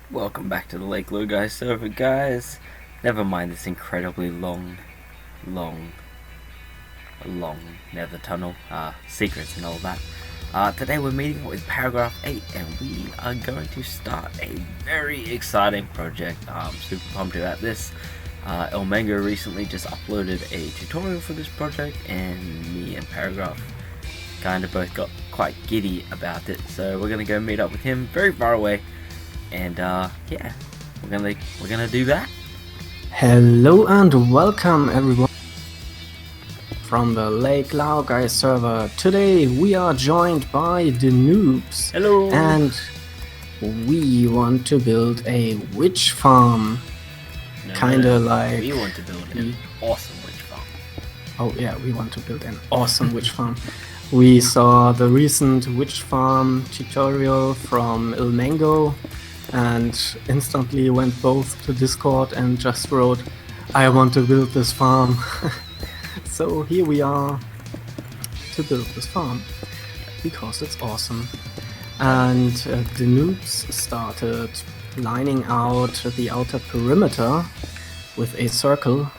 Welcome back to the Laogai server, guys. Never mind this incredibly long nether tunnel, secrets and all that. Today we're meeting with paragraph 8 and we are going to start a very exciting project. I'm super pumped about this. El Mango recently just uploaded a tutorial for this project and me and Paragraph kind of both got quite giddy about it. So we're going to go meet up with him very far away. And yeah, we're gonna do that. Hello and welcome everyone from the Laogai server. Today we are joined by Denoobz. Hello. And we want to build a witch farm. Kinda like we want to build an awesome witch farm. Oh yeah, we want to build an awesome witch farm. We saw the recent witch farm tutorial from El Mango and instantly went both to Discord and just wrote, I want to build this farm. So here we are to build this farm because it's awesome. And the noobs started lining out the outer perimeter with a circle.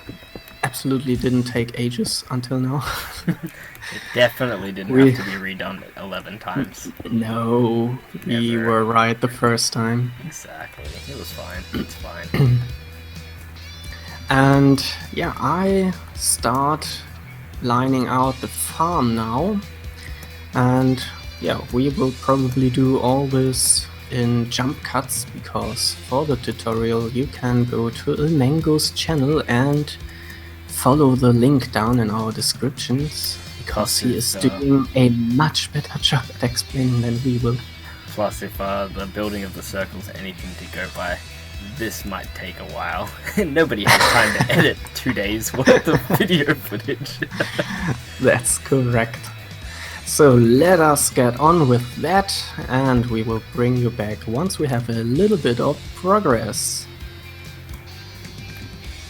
Absolutely didn't take ages until now. It definitely didn't have to be redone 11 times. No, we were right the first time. Exactly. It was fine. It's fine. And yeah, I start lining out the farm now. And yeah, we will probably do all this in jump cuts because for the tutorial you can go to El Mango's channel and follow the link down in our descriptions because he is doing a much better job at explaining than we will. Plus, if the building of the circle's anything to go by, this might take a while. Nobody has time to edit 2 days worth of video footage. That's correct. So let us get on with that and we will bring you back once we have a little bit of progress.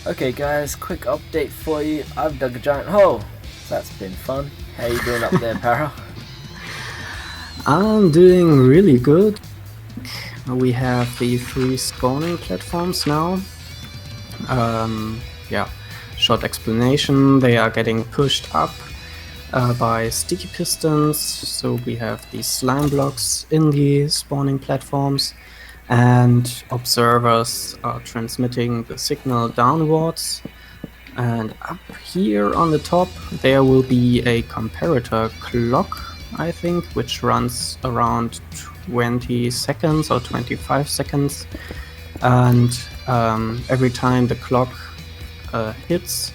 Okay guys, quick update for you. I've dug a giant hole. That's been fun. How you doing up there, Para? I'm doing really good. We have the 3 spawning platforms now. Yeah, short explanation. They are getting pushed up by sticky pistons. So we have these slime blocks in the spawning platforms. And observers are transmitting the signal downwards. And up here on the top there will be a comparator clock, I think, which runs around 20 seconds or 25 seconds. And every time the clock hits,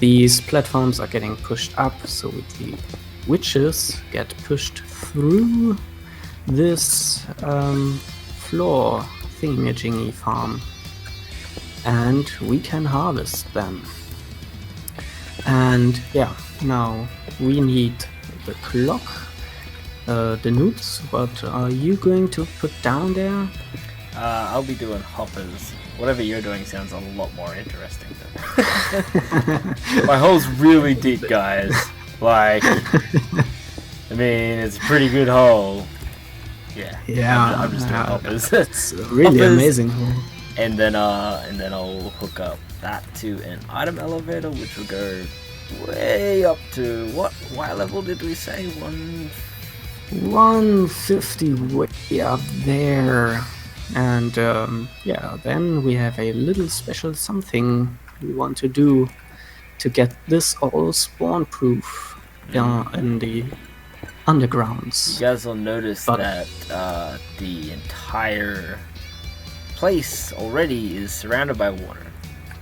these platforms are getting pushed up, so the witches get pushed through this floor thingamajiggy farm and we can harvest them. And yeah, now we need the clock. Denoobz, what are you going to put down there? I'll be doing hoppers. Whatever you're doing sounds a lot more interesting My hole's really deep, guys. Like, I mean, it's a pretty good hole. Yeah, I'm just doing hoppers. It's really hoppers, amazing hole. And then I'll hook up that to an item elevator, which will go way up to what level did we say? 150 way up there. And yeah, then we have a little special something we want to do to get this all spawn proof in the undergrounds. You guys will notice that the entire place already is surrounded by water.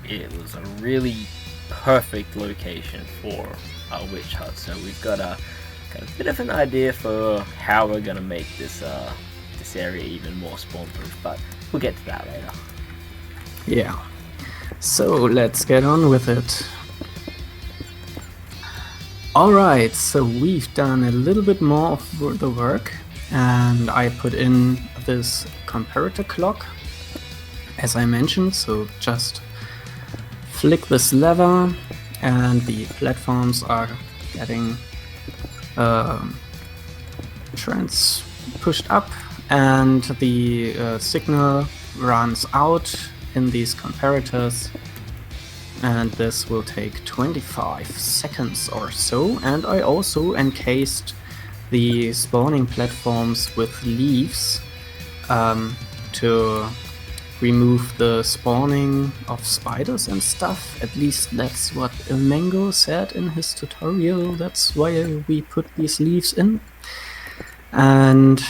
It was a really perfect location for our witch hut, so we've got a bit of an idea for how we're gonna make this this area even more spawn proof, but we'll get to that later. Yeah, so let's get on with it. Alright, so we've done a little bit more of the work and I put in this comparator clock as I mentioned, so just flick this lever and the platforms are getting pushed up and the signal runs out in these comparators, and this will take 25 seconds or so. And I also encased the spawning platforms with leaves to remove the spawning of spiders and stuff. At least that's what Mango said in his tutorial. That's why we put these leaves in. And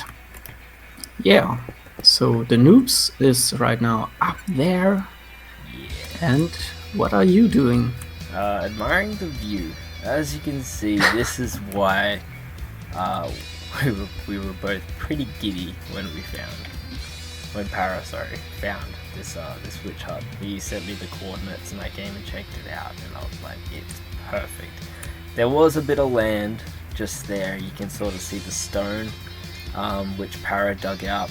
yeah, so Denoobz is right now up there. And what are you doing? Admiring the view. As you can see, this is why we were both pretty giddy when Para found this witch hut. He sent me the coordinates and I came and checked it out, and I was like, it's perfect. There was a bit of land just there. You can sort of see the stone which Para dug out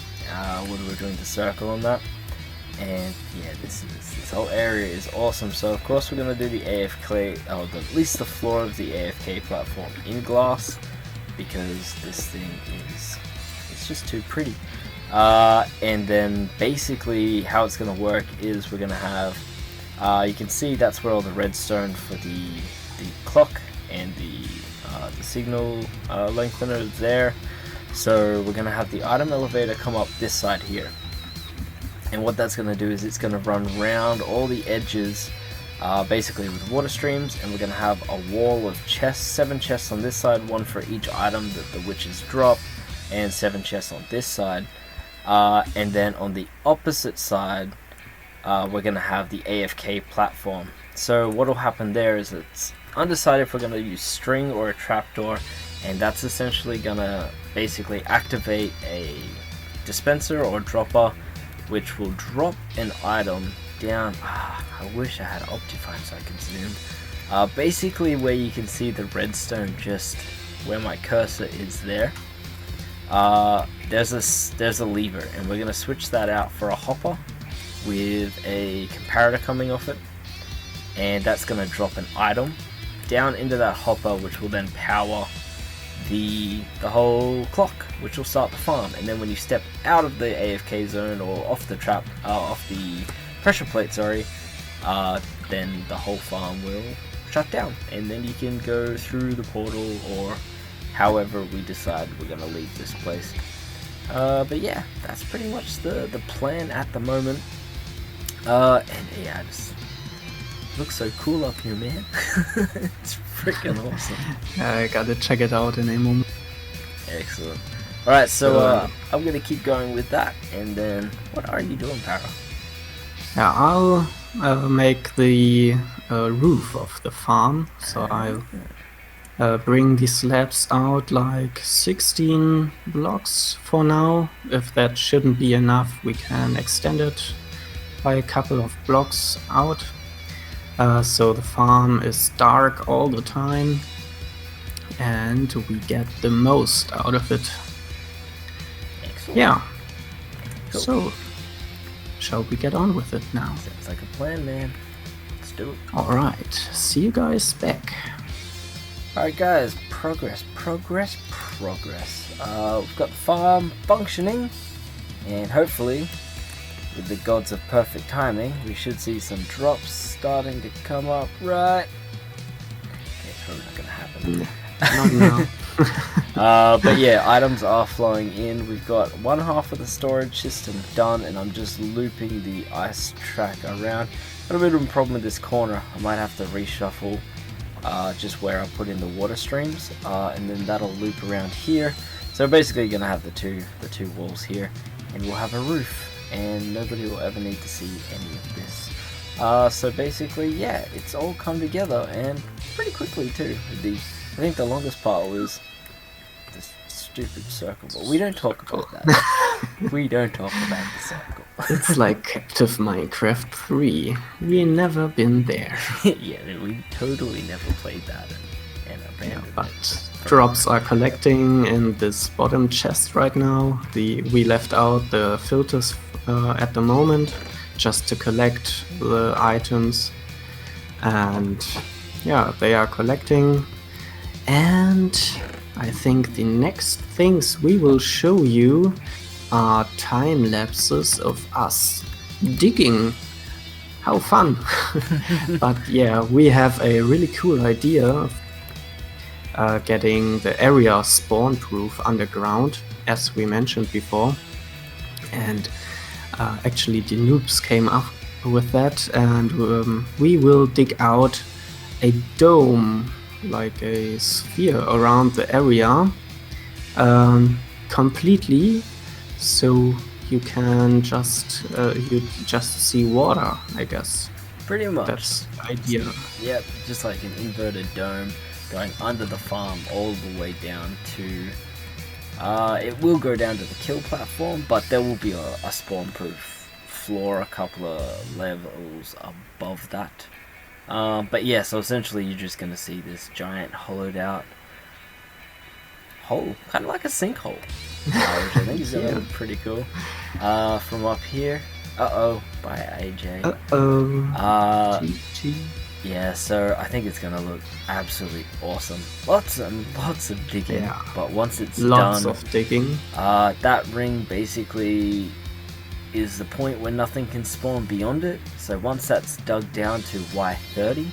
when we were doing the circle on that. And yeah, this whole area is awesome. So of course we're gonna do the AFK, at least the floor of the AFK platform in glass, because this thing it's just too pretty. And then basically how it's gonna work is we're gonna have, you can see that's where all the redstone for the clock and the signal lengthener is there. So we're gonna have the item elevator come up this side here. And what that's going to do is it's going to run around all the edges, basically with water streams, and we're going to have a wall of chests, 7 chests on this side, 1 for each item that the witches drop, and 7 chests on this side. And then on the opposite side, we're going to have the AFK platform. So what will happen there is it's undecided if we're going to use string or a trapdoor, and that's essentially going to basically activate a dispenser or dropper, which will drop an item down. I wish I had Optifine so I could zoom. Basically where you can see the redstone, just where my cursor is there, there's a lever, and we're going to switch that out for a hopper with a comparator coming off it, and that's going to drop an item down into that hopper, which will then power the whole clock, which will start the farm. And then when you step out of the AFK zone or off the off the pressure plate, then the whole farm will shut down, and then you can go through the portal or however we decide we're gonna leave this place. But yeah, that's pretty much the plan at the moment. And yeah, just looks so cool up here, man. It's freaking awesome. I gotta check it out in a moment. Excellent. Alright, so I'm gonna keep going with that, and then what are you doing, Para? Yeah, I'll make the roof of the farm. So I'll bring the slabs out like 16 blocks for now. If that shouldn't be enough, we can extend it by a couple of blocks out. So the farm is dark all the time, and we get the most out of it. Excellent. Yeah. Cool. So, shall we get on with it now? Sounds like a plan, man. Let's do it. Alright, see you guys back. Alright guys, progress. We've got the farm functioning, and hopefully, with the gods of perfect timing, we should see some drops starting to come up, right? Okay, it's probably not gonna happen. Not now. But yeah, items are flowing in. We've got one half of the storage system done, and I'm just looping the ice track around. Got a bit of a problem with this corner. I might have to reshuffle just where I put in the water streams, and then that'll loop around here. So basically you're gonna have the two walls here, and we'll have a roof, and nobody will ever need to see any of this. So basically, yeah, it's all come together, and pretty quickly too. I think the longest part was this stupid circle, but we don't talk about that. We don't talk about the circle. It's like Captive Minecraft 3. We never been there. Yeah, we totally never played that and abandoned But it. drops are collecting in this bottom chest right now. We left out the filters at the moment just to collect the items, and yeah, they are collecting. And I think the next things we will show you are time lapses of us digging. How fun! But yeah, we have a really cool idea of getting the area spawn proof underground, as we mentioned before. And actually, Denoobz came up with that, and we will dig out a dome, like a sphere around the area, completely, so you can just see water, I guess. Pretty much. That's the idea. Yep, just like an inverted dome going under the farm all the way down to... it will go down to the kill platform, but there will be a spawn-proof floor a couple of levels above that. But yeah, so essentially you're just going to see this giant hollowed out hole, kind of like a sinkhole, which I think is going to look pretty cool. From up here, by AJ. Yeah, so I think it's going to look absolutely awesome. Lots and lots of digging, but once it's lots done, of digging. That ring basically is the point where nothing can spawn beyond it. So once that's dug down to Y30,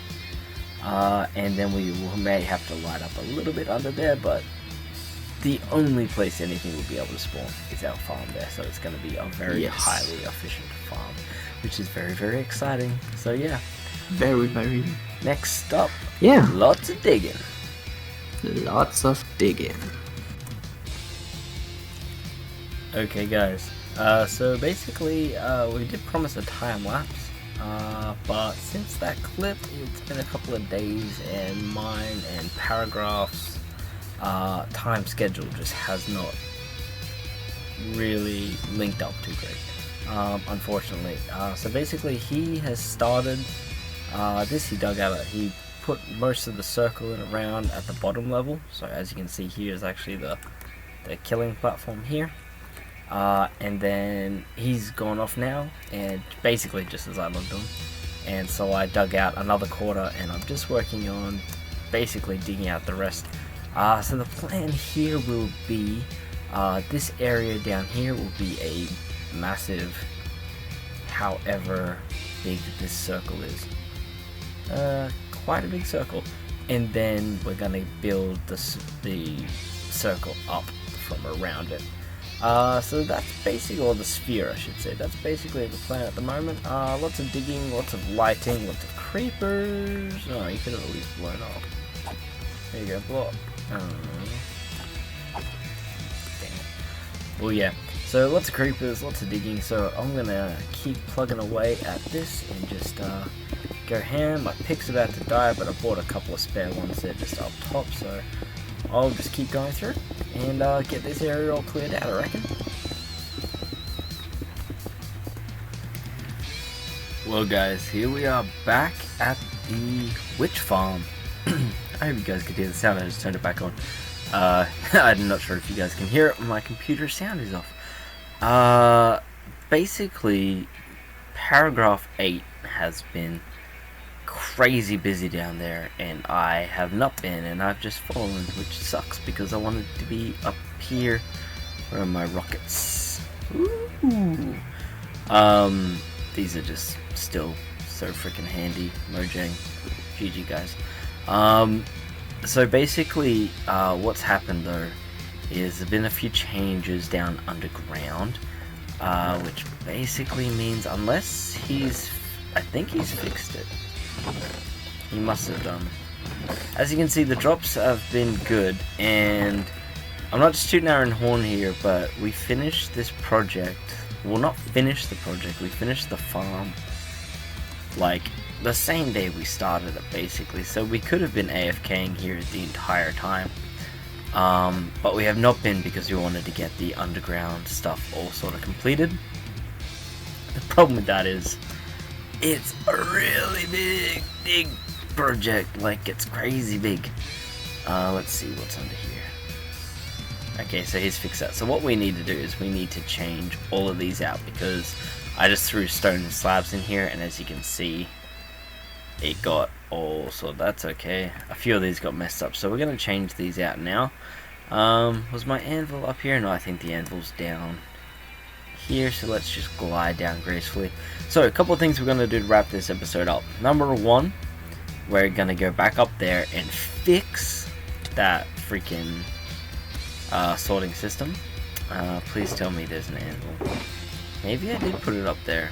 and then we may have to light up a little bit under there, but the only place anything will be able to spawn is our farm there. So it's going to be a very highly efficient farm, which is very, very exciting. So yeah. Very, very. Next up. Yeah. Lots of digging. Lots of digging. Okay, guys. So basically, we did promise a time lapse, but since that clip, it's been a couple of days, and mine and Paragraph's time schedule just has not really linked up too great, unfortunately. So basically, he has started this. He dug out. He put most of the circle in around at the bottom level. So as you can see here is actually the killing platform here. And then he's gone off now, and basically just as I logged on, and so I dug out another quarter, and I'm just working on basically digging out the rest. So the plan here will be, this area down here will be a massive, however big this circle is, quite a big circle, and then we're gonna build the circle up from around it. So that's basically, or the sphere I should say, that's basically the plan at the moment. Lots of digging, lots of lighting, lots of creepers. Oh, you could have at least blown off. There you go, blow up. Damn it. Well, yeah, so lots of creepers, lots of digging, so I'm gonna keep plugging away at this and just go ham. My pick's about to die, but I bought a couple of spare ones there just up top, so I'll just keep going through and get this area all cleared out, I reckon. Well guys, here we are back at the witch farm. I hope you guys could hear the sound, I just turned it back on. I'm not sure if you guys can hear it, my computer sound is off. Basically, Paragraph 8 has been crazy busy down there, and I have not been, and I've just fallen, which sucks because I wanted to be up here. Where are my rockets? Ooh. These are just still so freaking handy. Mojang, GG guys. So basically, what's happened though is there've been a few changes down underground, which basically means unless I think he's fixed it. He must have done. As you can see, the drops have been good, and I'm not just tooting our own horn here, but we finished this project. Well, not finished the project, we finished the farm like the same day we started it, basically. So we could have been AFKing here the entire time, but we have not been because we wanted to get the underground stuff all sort of completed. The problem with that is it's a really big project, like it's crazy big. Let's see what's under here. Okay, so he's fixed that. So what we need to do is we need to change all of these out, because I just threw stone slabs in here, and as you can see, it got all, so that's okay. A few of these got messed up, so we're going to change these out now. Was my anvil up here? No, I think the anvil's down here, so let's just glide down gracefully. So a couple of things we're going to do to wrap this episode up. Number one, we're going to go back up there and fix that freaking sorting system. Please tell me there's an anvil. Maybe I did put it up there.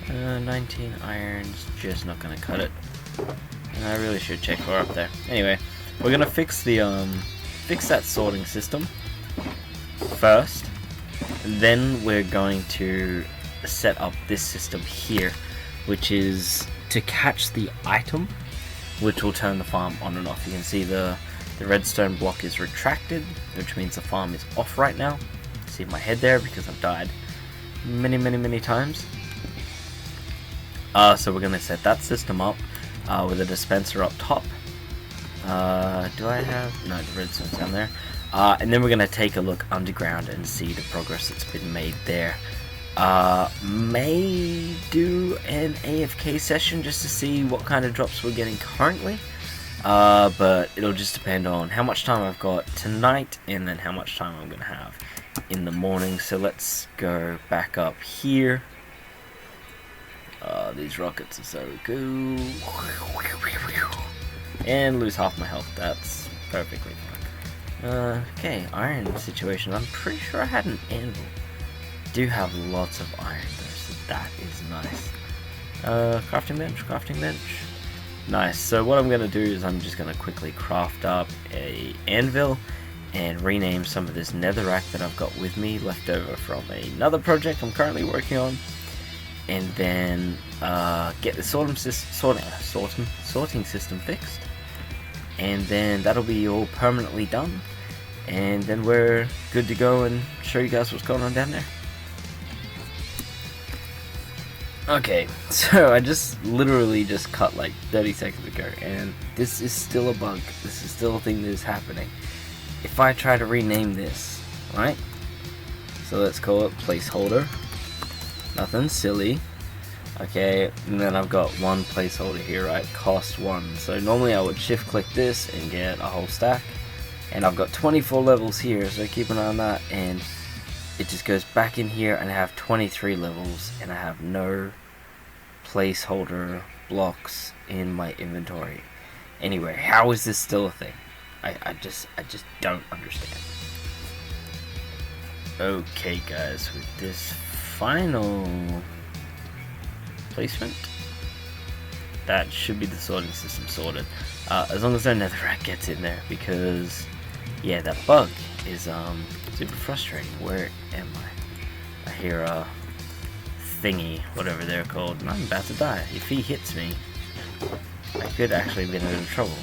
19 irons, just not going to cut it. And I really should check for up there. Anyway, we're going to fix the fix that sorting system first. Then we're going to set up this system here, which is to catch the item, which will turn the farm on and off. You can see the redstone block is retracted, which means the farm is off right now. See my head there because I've died many times. So we're going to set that system up with a dispenser up top. Do I have... no, the redstone's down there. And then we're going to take a look underground and see the progress that's been made there. May do an AFK session just to see what kind of drops we're getting currently. But it'll just depend on how much time I've got tonight and then how much time I'm going to have in the morning. So let's go back up here. These rockets are so cool. And lose half my health. That's perfectly fine. Okay, iron situation. I'm pretty sure I had an anvil. Do have lots of iron though, so that is nice. Crafting bench. Nice. So what I'm going to do is I'm just going to quickly craft up a anvil and rename some of this netherrack that I've got with me left over from another project I'm currently working on. And then get the sorting system fixed, and then that'll be all permanently done, and then we're good to go and show you guys what's going on down there. Okay, so I just literally just cut like 30 seconds ago, and this is still a bug. This is still a thing that is happening. If I try to rename this, right? So let's call it placeholder. Nothing silly. Okay, and then I've got one placeholder here, right? Cost 1. So normally I would shift click this and get a whole stack. And I've got 24 levels here, so keep an eye on that. And it just goes back in here and I have 23 levels and I have no placeholder blocks in my inventory. Anyway, how is this still a thing? I just don't understand. Okay guys, with this final placement, that should be the sorting system sorted, as long as no netherrack gets in there, because yeah, that bug is super frustrating. Where am I hear a thingy, whatever they're called, and I'm about to die. If he hits me, I could actually be in a bit of trouble.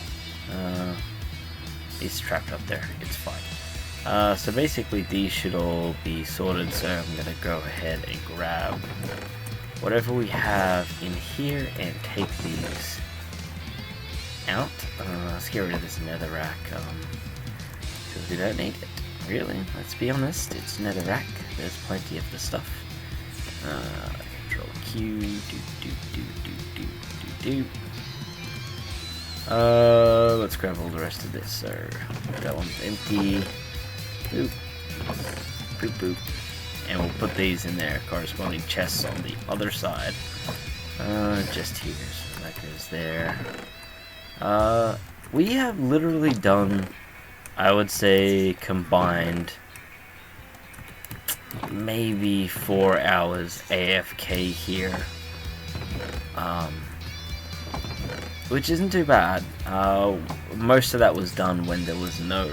He's trapped up there, it's fine. So basically these should all be sorted, so I'm gonna go ahead and grab whatever we have in here and take these out. Let's get rid of this netherrack, because we don't need it. Really, let's be honest, it's netherrack. There's plenty of the stuff. Control Q, let's grab all the rest of this. So that one's empty. Boop. Boop boop. And we'll put these in their corresponding chests on the other side. Just here, so that goes there. We have literally done, I would say, combined maybe 4 hours AFK here. Which isn't too bad. Most of that was done when there was no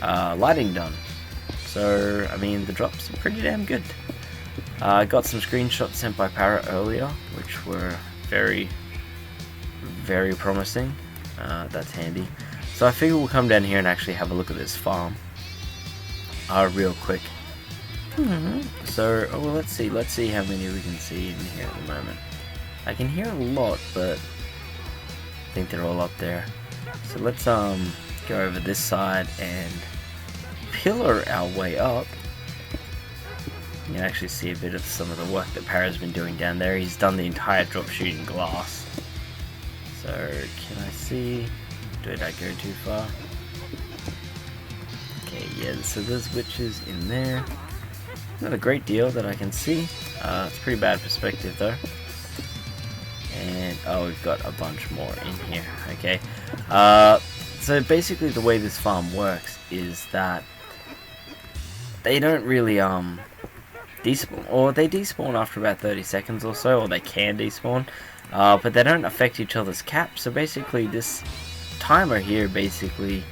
lighting done. So, I mean, the drops are pretty damn good. I got some screenshots sent by Parrot earlier, which were very, very promising. That's handy. So I figure we'll come down here and actually have a look at this farm. Real quick. So, well, let's see how many we can see in here at the moment. I can hear a lot, but I think they're all up there. So let's go over this side and pillar our way up. You can actually see a bit of some of the work that Parrot's been doing down there. He's done the entire drop shooting glass. So can I see? Did I go too far? Okay, yeah, so there's witches in there. Not a great deal that I can see. It's pretty bad perspective though. And oh, we've got a bunch more in here. Okay. So basically the way this farm works is that they don't really despawn, or they despawn after about 30 seconds or so, or they can despawn, but they don't affect each other's caps. So basically this timer here basically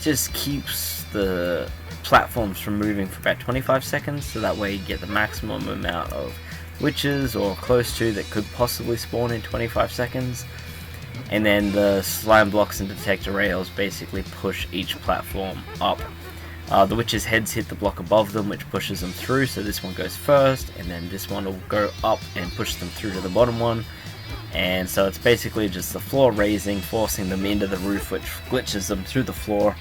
just keeps the platforms from moving for about 25 seconds, so that way you get the maximum amount of witches or close to that could possibly spawn in 25 seconds. And then the slime blocks and detector rails basically push each platform up. The witches' heads hit the block above them, which pushes them through, so this one goes first, and then this one will go up and push them through to the bottom one. And so it's basically just the floor raising, forcing them into the roof, which glitches them through the floor.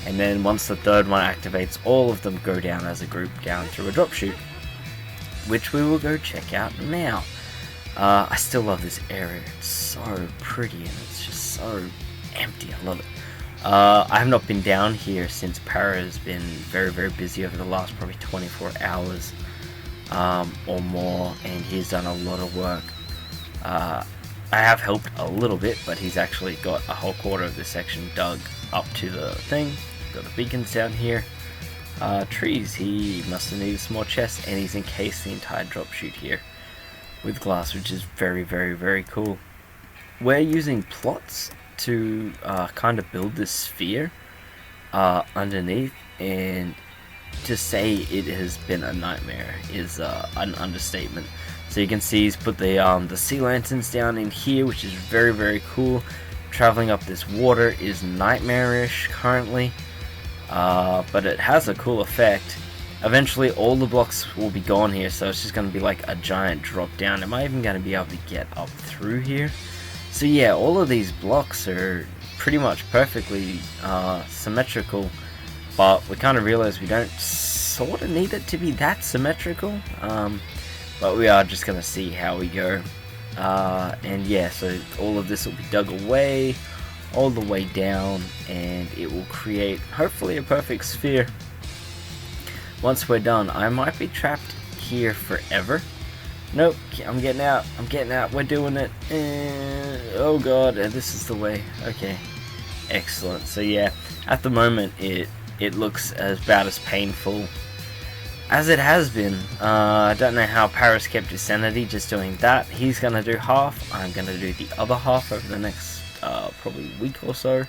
And then once the third one activates, all of them go down as a group down through a drop chute, which we will go check out now. I still love this area. It's so pretty and it's just so empty. I love it. I have not been down here since Para has been very, very busy over the last probably 24 hours or more, and he's done a lot of work. I have helped a little bit, but he's actually got a whole quarter of this section dug up to the thing. Got the beacons down here. Trees, he must have needed some more chests, and he's encased the entire drop chute here with glass, which is very, very, very cool. We're using plots to kind of build this sphere underneath, and to say it has been a nightmare is an understatement. So you can see he's put the sea lanterns down in here, which is very, very cool. Traveling up this water is nightmarish currently, but it has a cool effect. Eventually all the blocks will be gone here, so it's just going to be like a giant drop down. Am I even going to be able to get up through here? So yeah, all of these blocks are pretty much perfectly symmetrical, but we kind of realize we don't sort of need it to be that symmetrical, but we are just going to see how we go. And yeah, so all of this will be dug away all the way down, and it will create hopefully a perfect sphere. Once we're done, I might be trapped here forever. Nope, I'm getting out, we're doing it. Oh god, this is the way. Okay, excellent. So yeah, at the moment it looks about as painful as it has been. I don't know how Paris kept his sanity just doing that. He's gonna do half, I'm gonna do the other half over the next probably week or so.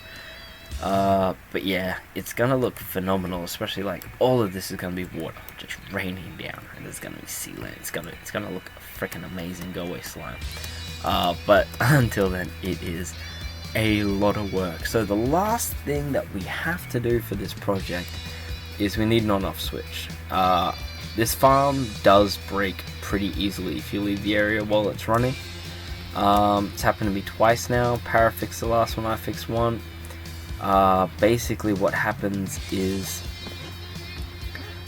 But yeah, it's gonna look phenomenal, especially like all of this is gonna be water just raining down, and there's gonna be sea land. It's gonna look freaking amazing. Go away, slime. But until then, it is a lot of work. So the last thing that we have to do for this project is we need an on-off switch. This farm does break pretty easily if you leave the area while it's running. It's happened to me twice now. Para fixed the last one, I fixed one. Basically what happens is,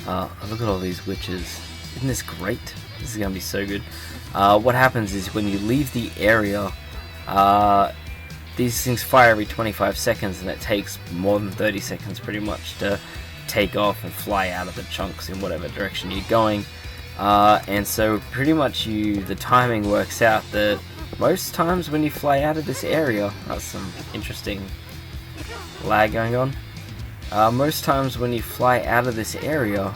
look at all these witches. Isn't this great? This is gonna be so good. What happens is when you leave the area, these things fire every 25 seconds, and it takes more than 30 seconds pretty much to take off and fly out of the chunks in whatever direction you're going. And so pretty much the timing works out that most times when you fly out of this area, that's some interesting lag going on. Most times when you fly out of this area,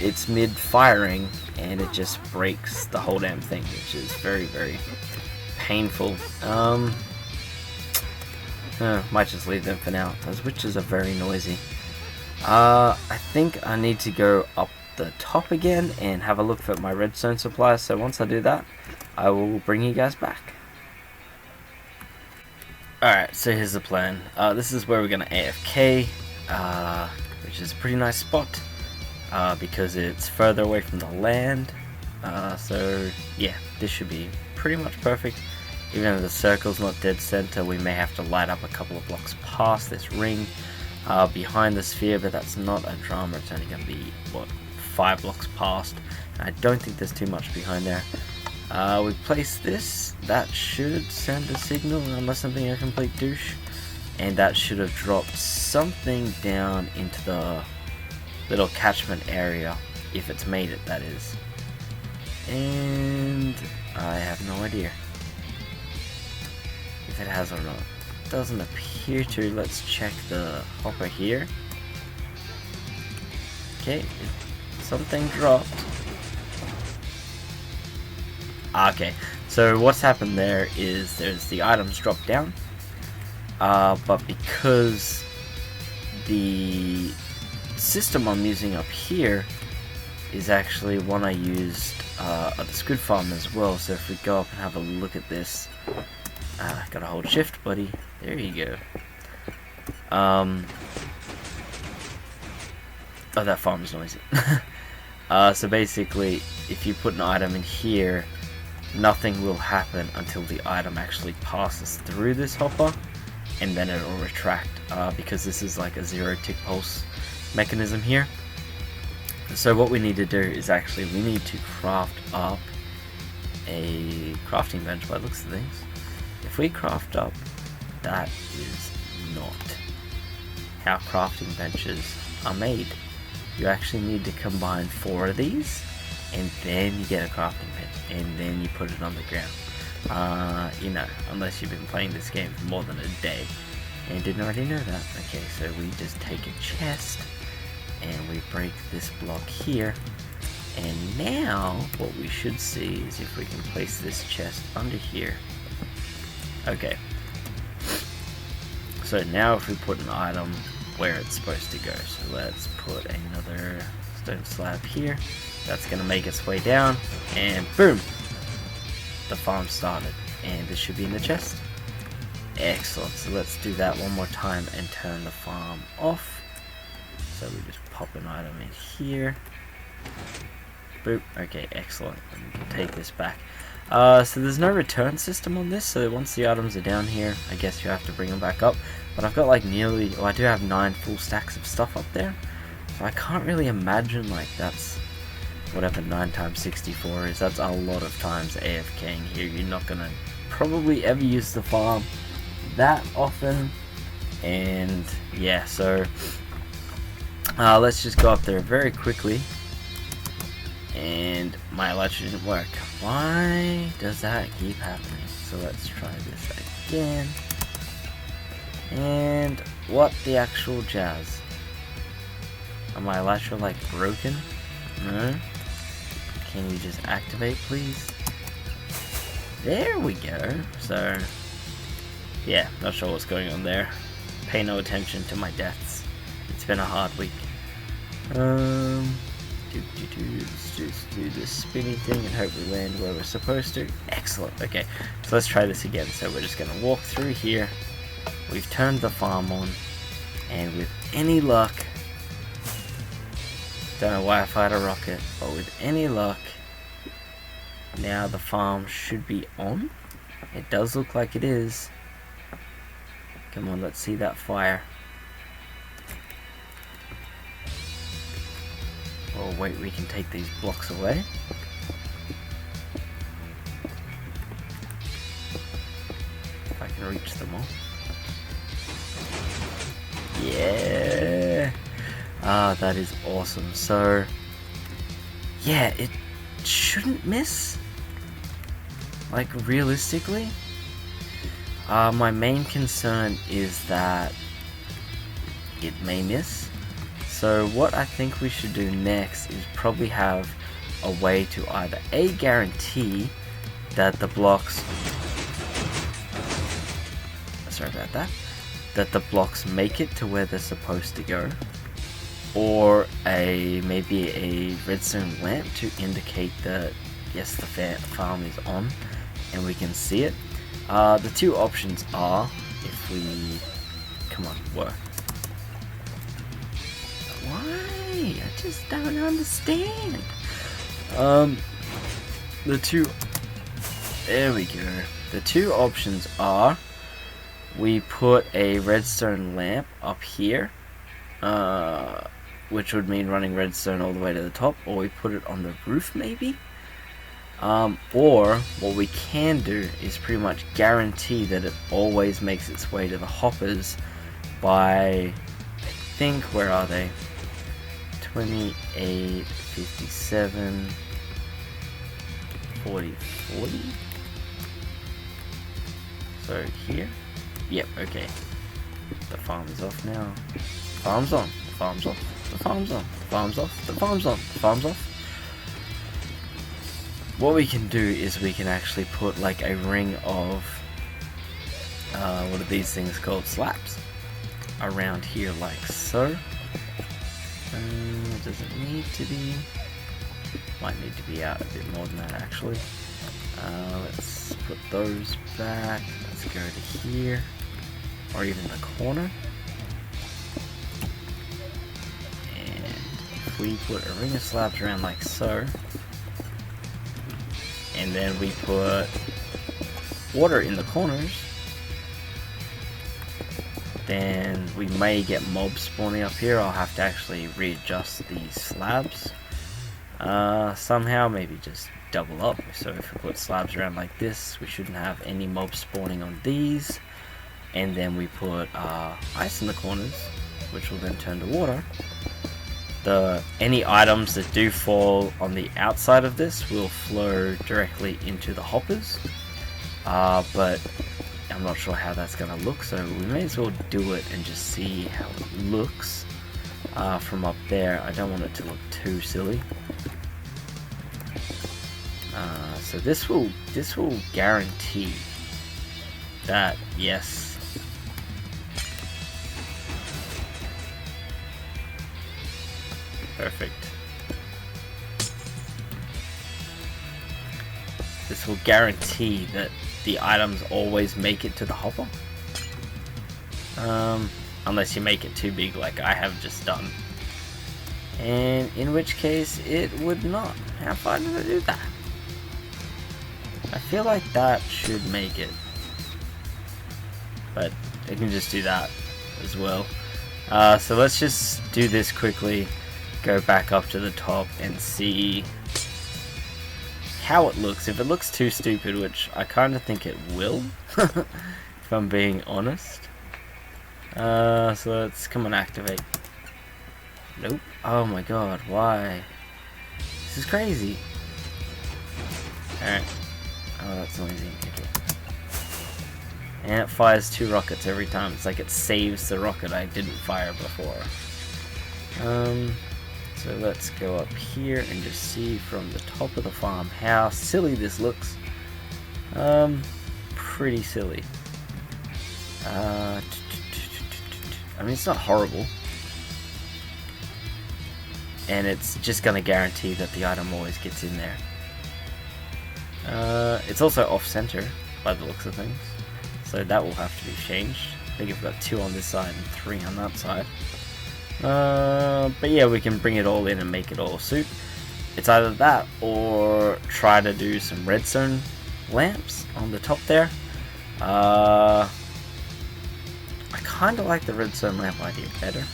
it's mid-firing and it just breaks the whole damn thing, which is very, very painful. Might just leave them for now. Those witches are very noisy. I think I need to go up the top again and have a look at my redstone supply, so once I do that, I will bring you guys back. Alright, so here's the plan. This is where we're going to AFK, which is a pretty nice spot, because it's further away from the land. So yeah, this should be pretty much perfect. Even though the circle's not dead center, we may have to light up a couple of blocks past this ring behind the sphere, but that's not a drama. It's only going to be, what, 5 blocks past. And I don't think there's too much behind there. We place this, that should send a signal unless I'm being a complete douche, and that should have dropped something down into the little catchment area if it's made it, that is. And I have no idea if it has or not. Doesn't appear to. Let's check the hopper here. Okay, something dropped. Okay, so what's happened there is there's the items dropped down, but because the system I'm using up here is actually one I used at the squid farm as well. So if we go up and have a look at this, gotta hold shift, buddy. There you go. Oh, that farm's noisy. So basically, if you put an item in here, nothing will happen until the item actually passes through this hopper, and then it will retract, because this is like a 0 tick pulse mechanism here. So what we need to do is actually we need to craft up a crafting bench by the looks of things. If we craft up, that is not how crafting benches are made. You actually need to combine 4 of these, and then you get a crafting bench, and then you put it on the ground. You know, unless you've been playing this game for more than a day and didn't already know that. Okay, so we just take a chest and we break this block here, and now what we should see is if we can place this chest under here. Okay, so now if we put an item where it's supposed to go, so let's put another stone slab here. That's gonna make its way down, and boom, the farm started, and this should be in the chest. Excellent. So let's do that one more time and turn the farm off. So we just pop an item in here. Boop. Okay, excellent. And we can take this back. So there's no return system on this, so once the items are down here, I guess you have to bring them back up. But I've got like nearly, well, I do have 9 full stacks of stuff up there, so I can't really imagine like that's whatever 9 times 64 is. That's a lot of times AFKing here. You're not gonna probably ever use the farm that often, and yeah, so let's just go up there very quickly. And my electric didn't work. Why does that keep happening? So let's try this again. And what the actual jazz? Am my electric like broken? No? Can you just activate, please? There we go. So yeah, not sure what's going on there. Pay no attention to my deaths. It's been a hard week. Let's just do this spinny thing and hope we land where we're supposed to. Excellent. Okay, so let's try this again. So we're just going to walk through here. We've turned the farm on, and with any luck, don't know why I fired a rocket, but with any luck, now the farm should be on. It does look like it is. Come on, let's see that fire. Oh wait, we can take these blocks away. If I can reach them all. Yeah! Ah, that is awesome. So, yeah, it shouldn't miss. Like, realistically. My main concern is that it may miss. So what I think we should do next is probably have a way to either A, guarantee that the blocks, sorry about that, that the blocks make it to where they're supposed to go, or maybe a redstone lamp to indicate that yes, the farm is on and we can see it. The two options are, if we, come on, work. Why? I just don't understand. There we go. The two options are, we put a redstone lamp up here, which would mean running redstone all the way to the top, or we put it on the roof maybe. Or what we can do is pretty much guarantee that it always makes its way to the hoppers by, I think, where are they? 28, 57, 40, 40. So here? Yep, okay. The farm is off now. Farm's on. The farm's off. The farm's on. The farm's off. The farm's on. The farm's off. What we can do is we can actually put like a ring of what are these things called? Slabs around here like so. Does it need to be? Might need to be out a bit more than that actually. Let's put those back. Let's go to here, or even the corner. And if we put a ring of slabs around like so, and then we put water in the corners, then we may get mobs spawning up here. I'll have to actually readjust these slabs somehow, maybe just double up. So if we put slabs around like this, we shouldn't have any mobs spawning on these. And then we put ice in the corners, which will then turn to water. Any items that do fall on the outside of this will flow directly into the hoppers, but I'm not sure how that's gonna look, so we may as well do it and just see how it looks from up there. I don't want it to look too silly. So this will guarantee that, yes, perfect. This will guarantee that the items always make it to the hopper. Unless you make it too big like I have just done. And in which case it would not. How far did I do that? I feel like that should make it. But I can just do that as well. So let's just do this quickly. Go back up to the top and see how it looks. If it looks too stupid, which I kind of think it will, if I'm being honest. So let's come and activate. Nope. Oh my god, why? This is crazy. Alright. Oh, that's noisy. Okay. And it fires 2 rockets every time. It's like it saves the rocket I didn't fire before. So let's go up here and just see from the top of the farm how silly this looks. Pretty silly. I mean, it's not horrible. And it's just gonna guarantee that the item always gets in there. It's also off-center by the looks of things, so that will have to be changed. I think I've got 2 on this side and 3 on that side. But yeah, we can bring it all in and make it all suit. It's either that or try to do some redstone lamps on the top there. I kind of like the redstone lamp idea better,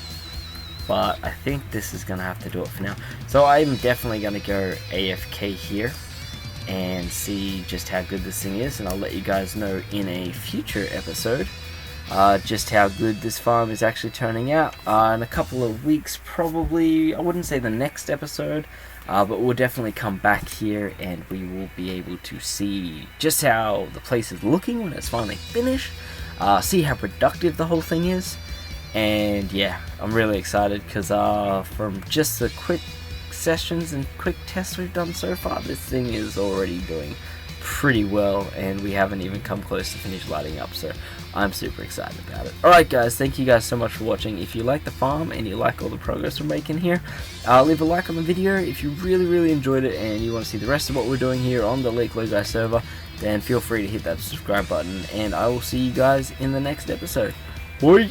but I think this is going to have to do it for now. So I'm definitely going to go AFK here and see just how good this thing is, and I'll let you guys know in a future episode just how good this farm is actually turning out. In a couple of weeks probably, I wouldn't say the next episode, but we'll definitely come back here and we will be able to see just how the place is looking when it's finally finished, see how productive the whole thing is. And yeah, I'm really excited because from just the quick sessions and quick tests we've done so far, this thing is already doing pretty well, and we haven't even come close to finish lighting up, so I'm super excited about it. Alright guys, thank you guys so much for watching. If you like the farm and you like all the progress we're making here, leave a like on the video. If you really enjoyed it and you want to see the rest of what we're doing here on the Laogai server, then feel free to hit that subscribe button, and I will see you guys in the next episode. Bye!